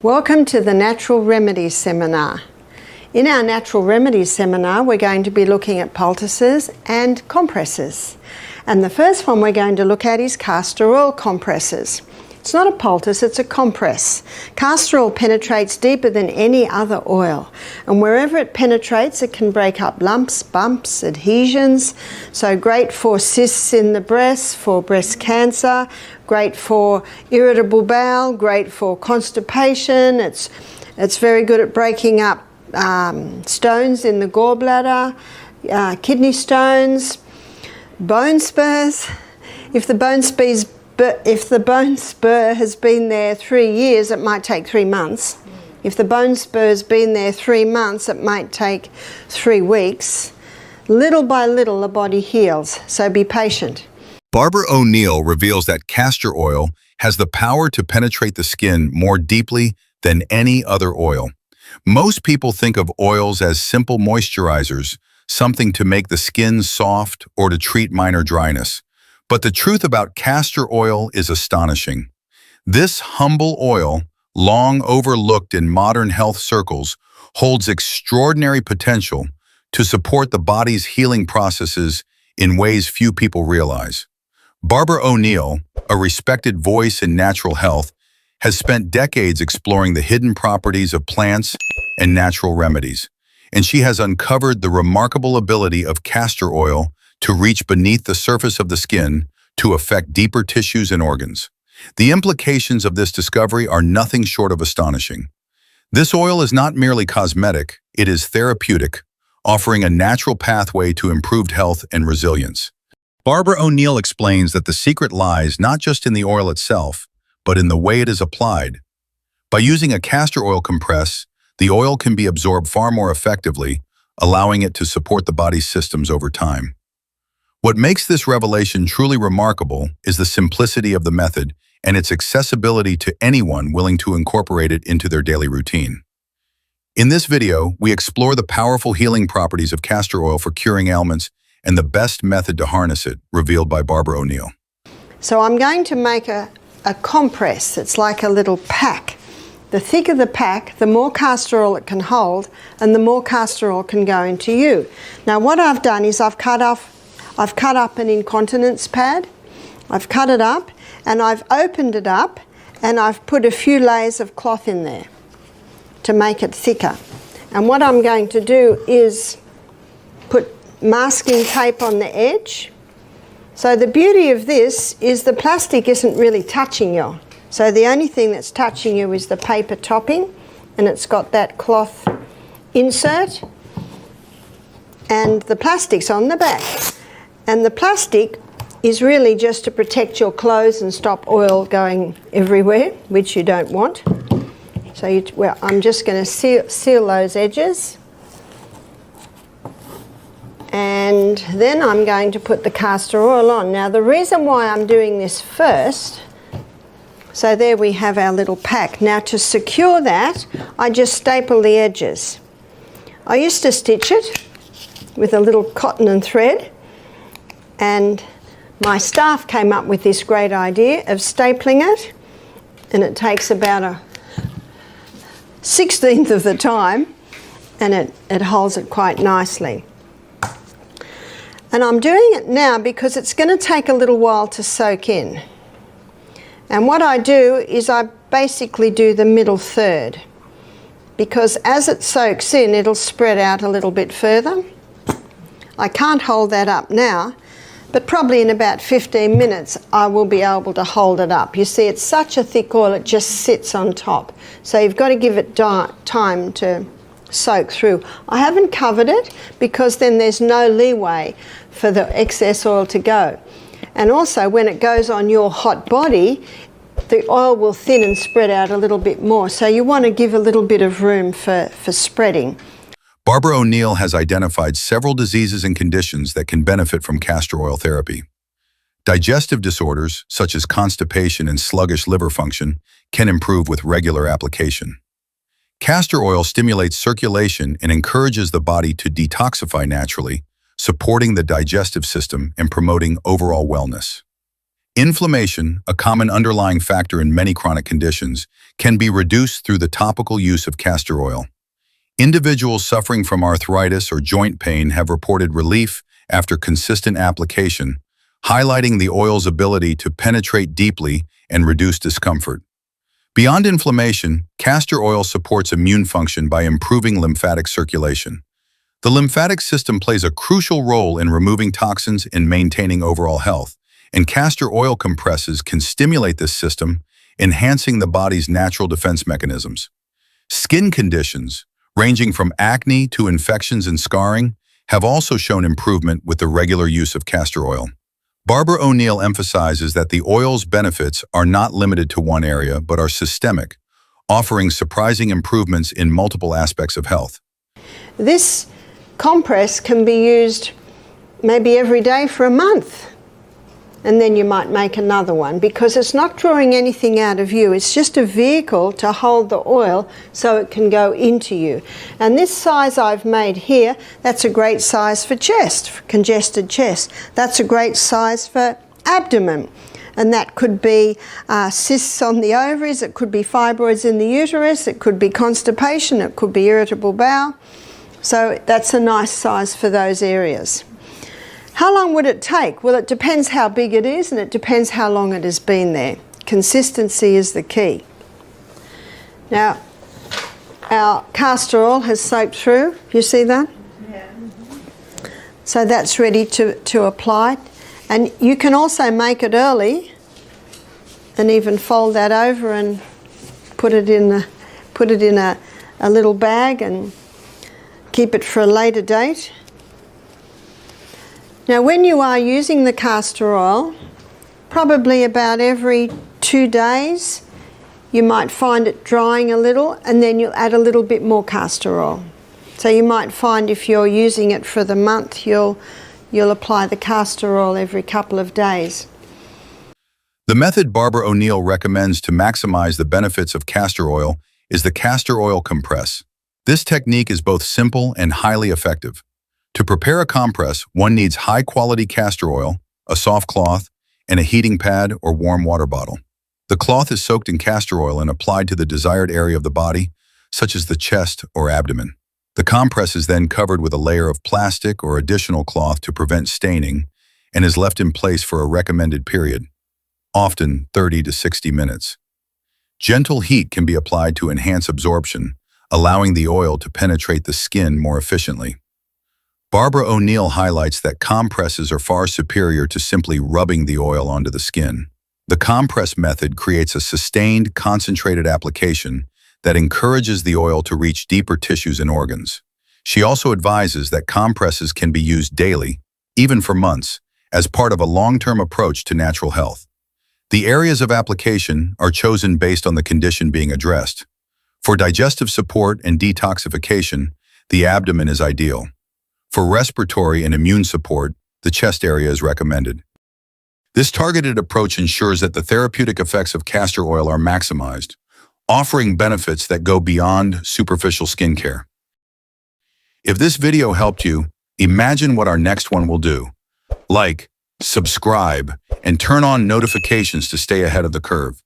Welcome to the Natural Remedies Seminar. In our Natural Remedies Seminar, we're going to be looking at poultices and compresses. And the first one we're going to look at is castor oil compresses. It's not a poultice, it's a compress. Castor oil penetrates deeper than any other oil. And wherever it penetrates, it can break up lumps, bumps, adhesions. So great for cysts in the breast, for breast cancer, great for irritable bowel, great for constipation. It's very good at breaking up stones in the gallbladder, kidney stones, bone spurs. If the bone spur has been there 3 years, it might take 3 months. If the bone spur's been there 3 months, it might take 3 weeks. Little by little, the body heals, so be patient. Barbara O'Neill reveals that castor oil has the power to penetrate the skin more deeply than any other oil. Most people think of oils as simple moisturizers, something to make the skin soft or to treat minor dryness. But the truth about castor oil is astonishing. This humble oil, long overlooked in modern health circles, holds extraordinary potential to support the body's healing processes in ways few people realize. Barbara O'Neill, a respected voice in natural health, has spent decades exploring the hidden properties of plants and natural remedies, and she has uncovered the remarkable ability of castor oil to reach beneath the surface of the skin to affect deeper tissues and organs. The implications of this discovery are nothing short of astonishing. This oil is not merely cosmetic, it is therapeutic, offering a natural pathway to improved health and resilience. Barbara O'Neill explains that the secret lies not just in the oil itself, but in the way it is applied. By using a castor oil compress, the oil can be absorbed far more effectively, allowing it to support the body's systems over time. What makes this revelation truly remarkable is the simplicity of the method and its accessibility to anyone willing to incorporate it into their daily routine. In this video, we explore the powerful healing properties of castor oil for curing ailments and the best method to harness it, revealed by Barbara O'Neill. So I'm going to make a compress. It's like a little pack. The thicker the pack, the more castor oil it can hold, and the more castor oil can go into you. Now what I've done is I've cut up an incontinence pad, I've cut it up, and I've opened it up, and I've put a few layers of cloth in there to make it thicker. And what I'm going to do is put masking tape on the edge. So the beauty of this is the plastic isn't really touching you. So the only thing that's touching you is the paper topping, and it's got that cloth insert, and the plastic's on the back. And the plastic is really just to protect your clothes and stop oil going everywhere, which you don't want. So I'm just going to seal those edges. And then I'm going to put the castor oil on. Now the reason why I'm doing this first, so there we have our little pack. Now to secure that, I just staple the edges. I used to stitch it with a little cotton and thread, and my staff came up with this great idea of stapling it, and it takes about a 16th of the time, and it holds it quite nicely. And I'm doing it now because it's going to take a little while to soak in. And what I do is I basically do the middle third, because as it soaks in, it'll spread out a little bit further. I can't hold that up now, but probably in about 15 minutes I will be able to hold it up. You see, it's such a thick oil, it just sits on top. So you've got to give it time to soak through. I haven't covered it because then there's no leeway for the excess oil to go. And also when it goes on your hot body, the oil will thin and spread out a little bit more. So you want to give a little bit of room for spreading. Barbara O'Neill has identified several diseases and conditions that can benefit from castor oil therapy. Digestive disorders, such as constipation and sluggish liver function, can improve with regular application. Castor oil stimulates circulation and encourages the body to detoxify naturally, supporting the digestive system and promoting overall wellness. Inflammation, a common underlying factor in many chronic conditions, can be reduced through the topical use of castor oil. Individuals suffering from arthritis or joint pain have reported relief after consistent application, highlighting the oil's ability to penetrate deeply and reduce discomfort. Beyond inflammation, castor oil supports immune function by improving lymphatic circulation. The lymphatic system plays a crucial role in removing toxins and maintaining overall health, and castor oil compresses can stimulate this system, enhancing the body's natural defense mechanisms. Skin conditions, ranging from acne to infections and scarring, have also shown improvement with the regular use of castor oil. Barbara O'Neill emphasizes that the oil's benefits are not limited to one area but are systemic, offering surprising improvements in multiple aspects of health. This compress can be used maybe every day for a month, and then you might make another one, because it's not drawing anything out of you. It's just a vehicle to hold the oil so it can go into you. And this size I've made here, that's a great size for chest, for congested chest. That's a great size for abdomen. And that could be cysts on the ovaries, it could be fibroids in the uterus, it could be constipation, it could be irritable bowel. So that's a nice size for those areas. How long would it take? Well, it depends how big it is, and it depends how long it has been there. Consistency is the key. Now, our castor oil has soaked through. You see that? Yeah. So that's ready to apply. And you can also make it early and even fold that over and put it in a little bag and keep it for a later date. Now, when you are using the castor oil, probably about every 2 days, you might find it drying a little, and then you'll add a little bit more castor oil. So you might find if you're using it for the month, you'll apply the castor oil every couple of days. The method Barbara O'Neill recommends to maximize the benefits of castor oil is the castor oil compress. This technique is both simple and highly effective. To prepare a compress, one needs high-quality castor oil, a soft cloth, and a heating pad or warm water bottle. The cloth is soaked in castor oil and applied to the desired area of the body, such as the chest or abdomen. The compress is then covered with a layer of plastic or additional cloth to prevent staining and is left in place for a recommended period, often 30 to 60 minutes. Gentle heat can be applied to enhance absorption, allowing the oil to penetrate the skin more efficiently. Barbara O'Neill highlights that compresses are far superior to simply rubbing the oil onto the skin. The compress method creates a sustained, concentrated application that encourages the oil to reach deeper tissues and organs. She also advises that compresses can be used daily, even for months, as part of a long-term approach to natural health. The areas of application are chosen based on the condition being addressed. For digestive support and detoxification, the abdomen is ideal. For respiratory and immune support, the chest area is recommended. This targeted approach ensures that the therapeutic effects of castor oil are maximized, offering benefits that go beyond superficial skincare. If this video helped you, imagine what our next one will do. Like, subscribe, and turn on notifications to stay ahead of the curve.